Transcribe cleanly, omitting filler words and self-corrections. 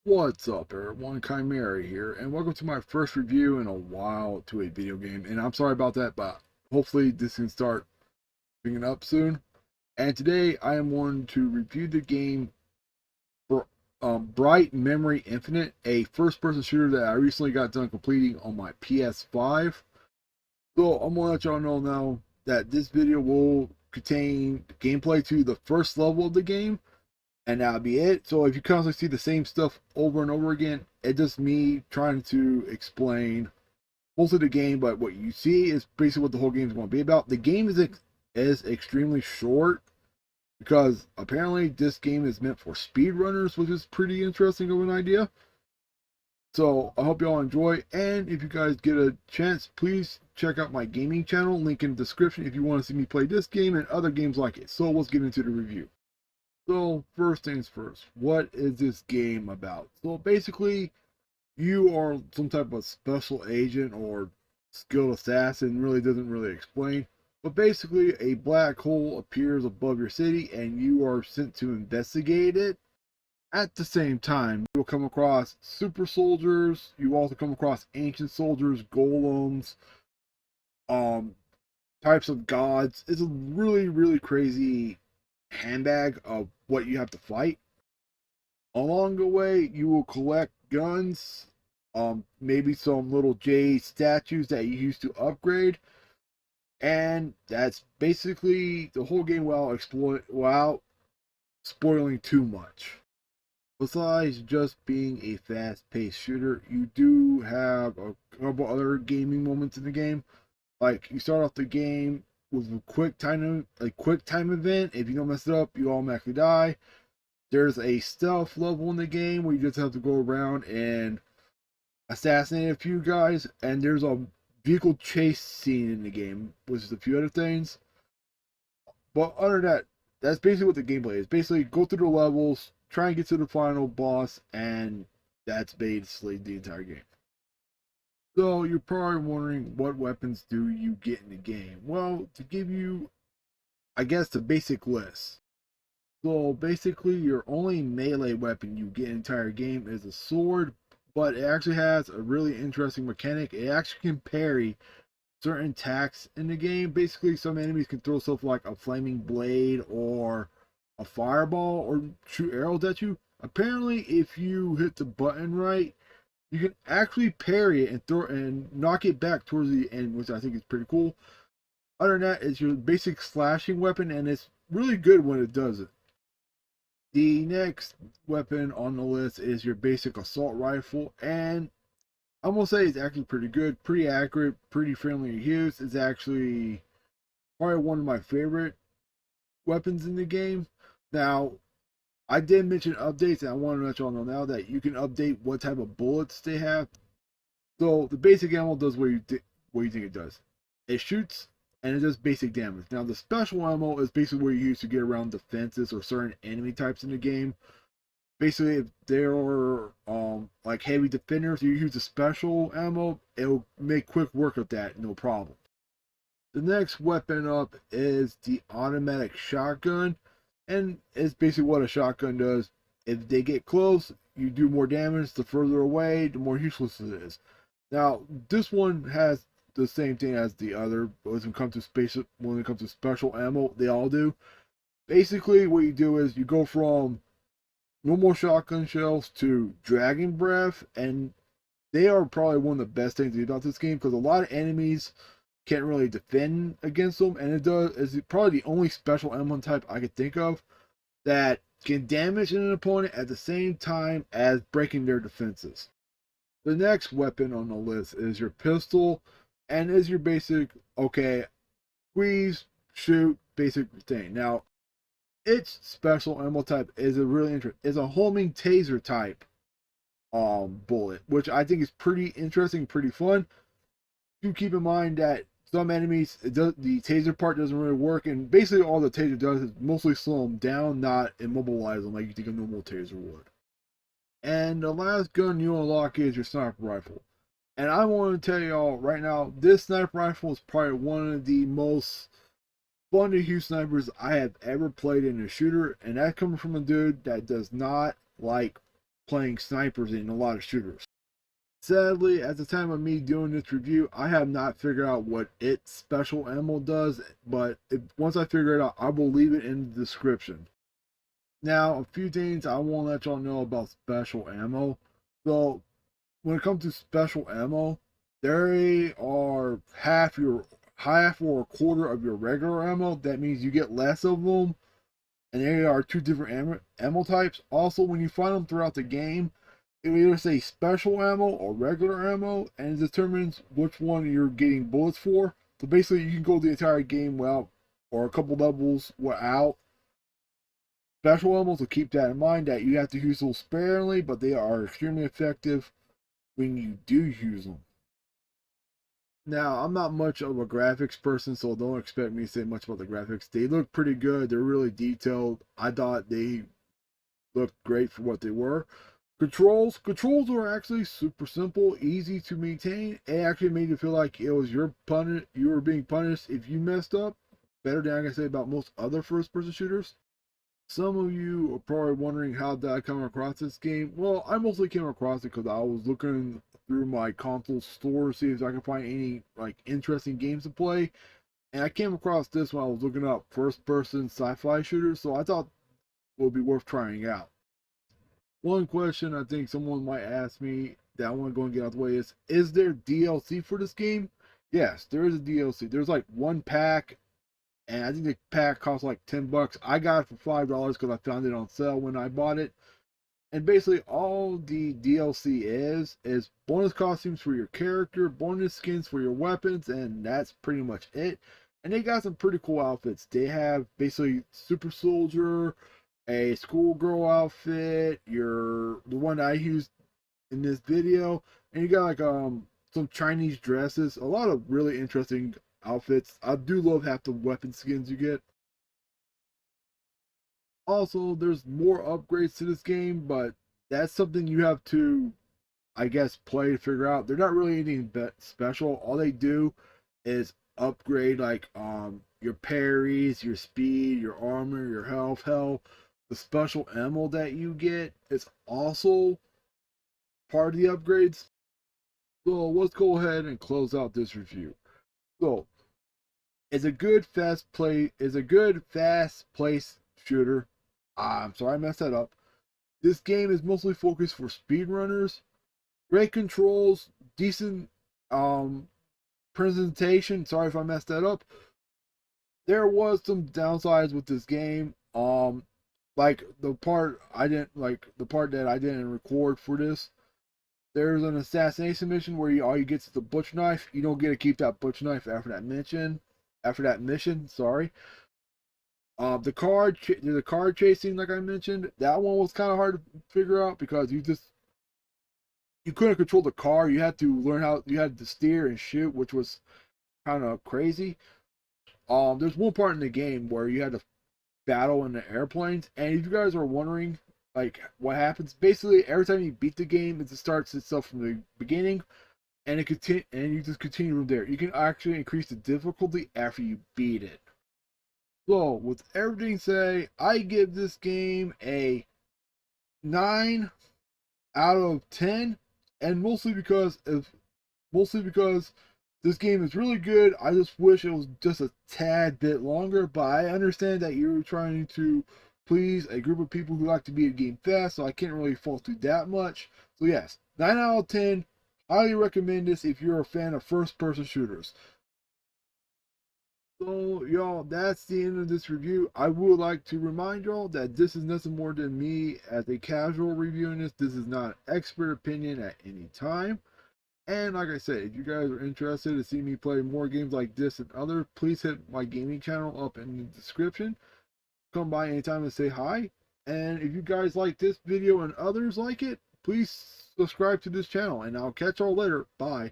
What's up, everyone? Chimera here, and welcome to my first review in a while to a video game. And I'm sorry about that, but hopefully this can start picking up soon. And today I am wanting to review the game for Bright Memory Infinite, a first-person shooter that I recently got done completing on my PS5. So I'm gonna let y'all know now that this video will contain gameplay to the first level of the game, and that'll be it. So if you constantly see the same stuff over and over again, it's just me trying to explain most of the game, but what you see is basically what the whole game is going to be about. The game is extremely short because apparently this game is meant for speedrunners, which is pretty interesting of an idea. So I hope y'all enjoy, and if you guys get a chance, please check out my gaming channel, link in the description if you want to see me play this game and other games like it. So let's get into the review. So first things first, what is this game about? So basically, you are some type of special agent or skilled assassin, really doesn't really explain. But basically, a black hole appears above your city and you are sent to investigate it. At the same time, you'll come across super soldiers, you also come across ancient soldiers, golems, um, types of gods. It's a really crazy handbag of what you have to fight. Along the way, you will collect guns, maybe some little J statues that you use to upgrade, and that's basically the whole game without spoiling too much. Besides just being a fast-paced shooter, you do have a couple other gaming moments in the game. Like you start off the game with a quick time event. If you don't mess it up, you automatically die. There's a stealth level in the game where you just have to go around and assassinate a few guys, and there's a vehicle chase scene in the game, which is a few other things. But other than that, that's basically what the gameplay is. Basically, go through the levels, try and get to the final boss, and that's basically the entire game. So you're probably wondering, what weapons do you get in the game? Well, to give you, I guess, the basic list. So basically, your only melee weapon you get in the entire game is a sword, but it actually has a really interesting mechanic. It actually can parry certain attacks in the game. Basically, some enemies can throw stuff like a flaming blade or a fireball or shoot arrows at you. Apparently, if you hit the button right, you can actually parry it and throw and knock it back towards the end, which I think is pretty cool. Other than that, it's your basic slashing weapon, and it's really good when it does it. The next weapon on the list is your basic assault rifle, and I'm gonna say it's actually pretty good, pretty accurate, pretty friendly to use. It's actually probably one of my favorite weapons in the game. Now, I did mention updates, and I want to let y'all know now that you can update what type of bullets they have. So the basic ammo does what you think it does. It shoots and it does basic damage. Now the special ammo is basically what you use to get around defenses or certain enemy types in the game. Basically, if there are like heavy defenders, you use the special ammo, it'll make quick work of that, no problem. The next weapon up is the automatic shotgun, and it's basically what a shotgun does. If they get close, you do more damage. The further away, the more useless it is. Now, this one has the same thing as the other, but when it comes to special ammo, they all do. Basically, what you do is you go from normal shotgun shells to dragon breath, and they are probably one of the best things about this game because a lot of enemies can't really defend against them, and it's probably the only special ammo type I could think of that can damage an opponent at the same time as breaking their defenses. The next weapon on the list is your pistol, and is your basic, okay, squeeze, shoot, basic thing. Now, its special ammo type is a really interesting, is a homing taser type bullet, which I think is pretty interesting, pretty fun. Do keep in mind that some enemies, the taser part doesn't really work, and basically all the taser does is mostly slow them down, not immobilize them like you think a normal taser would. And the last gun you unlock is your sniper rifle. And I want to tell y'all right now, this sniper rifle is probably one of the most fun to use snipers I have ever played in a shooter, and that coming from a dude that does not like playing snipers in a lot of shooters. Sadly, at the time of me doing this review, I have not figured out what its special ammo does, but once I figure it out, I will leave it in the description. Now, a few things I want to let y'all know about special ammo. So, when it comes to special ammo, they are half or a quarter of your regular ammo. That means you get less of them, and they are two different ammo types. Also, when you find them throughout the game, it will either say special ammo or regular ammo, and it determines which one you're getting bullets for. So basically, you can go the entire game without, or a couple levels without special ammo. So keep that in mind, that you have to use those sparingly, but they are extremely effective when you do use them. Now, I'm not much of a graphics person, so don't expect me to say much about the graphics. They look pretty good. They're really detailed. I thought they looked great for what they were. Controls are actually super simple, easy to maintain. It actually made you feel like it was you were being punished if you messed up. Better than I can say about most other first-person shooters. Some of you are probably wondering, how did I come across this game? Well, I mostly came across it because I was looking through my console store to see if I could find any interesting games to play. And I came across this when I was looking up first-person sci-fi shooters, so I thought it would be worth trying out. One question I think someone might ask me that I want to go and get out of the way is there DLC for this game? Yes, there is a DLC. There's like one pack, and I think the pack costs like $10. I got it for $5 because I found it on sale when I bought it. And basically all the DLC is bonus costumes for your character, bonus skins for your weapons, and that's pretty much it. And they got some pretty cool outfits. They have basically Super Soldier, a schoolgirl outfit, the one I used in this video, and you got like some Chinese dresses, a lot of really interesting outfits. I do love half the weapon skins you get. Also, there's more upgrades to this game, but that's something you have to, I guess, play to figure out. They're not really anything special. All they do is upgrade your parries, your speed, your armor, your health. Hell, the special ammo that you get is also part of the upgrades. So let's go ahead and close out this review. So, it's a good fast paced shooter. I'm sorry I messed that up. This game is mostly focused for speedrunners. Great controls, decent presentation. Sorry if I messed that up. There was some downsides with this game. Like the part that I didn't record for this. There's an assassination mission where all you get is the butcher knife. You don't get to keep that butcher knife after that mission. Sorry. The card chasing, like I mentioned, that one was kind of hard to figure out because you couldn't control the car. You had to learn how you had to steer and shoot, which was kind of crazy. There's one part in the game where you had to battle in the airplanes, and if you guys are wondering what happens, basically every time you beat the game, it starts itself from the beginning, and you just continue from there. You can actually increase the difficulty after you beat it. So, with everything said, I give this game a 9 out of 10, and mostly because this game is really good. I just wish it was just a tad bit longer, but I understand that you're trying to please a group of people who like to beat a game fast, so I can't really fault you that much. So yes, 9 out of 10. Highly recommend this if you're a fan of first-person shooters. So, y'all, that's the end of this review. I would like to remind y'all that this is nothing more than me as a casual reviewing this. This is not an expert opinion at any time. And like I said, if you guys are interested to see me play more games like this and other, please hit my gaming channel up in the description. Come by anytime and say hi. And if you guys like this video and others like it, please subscribe to this channel. And I'll catch y'all later. Bye.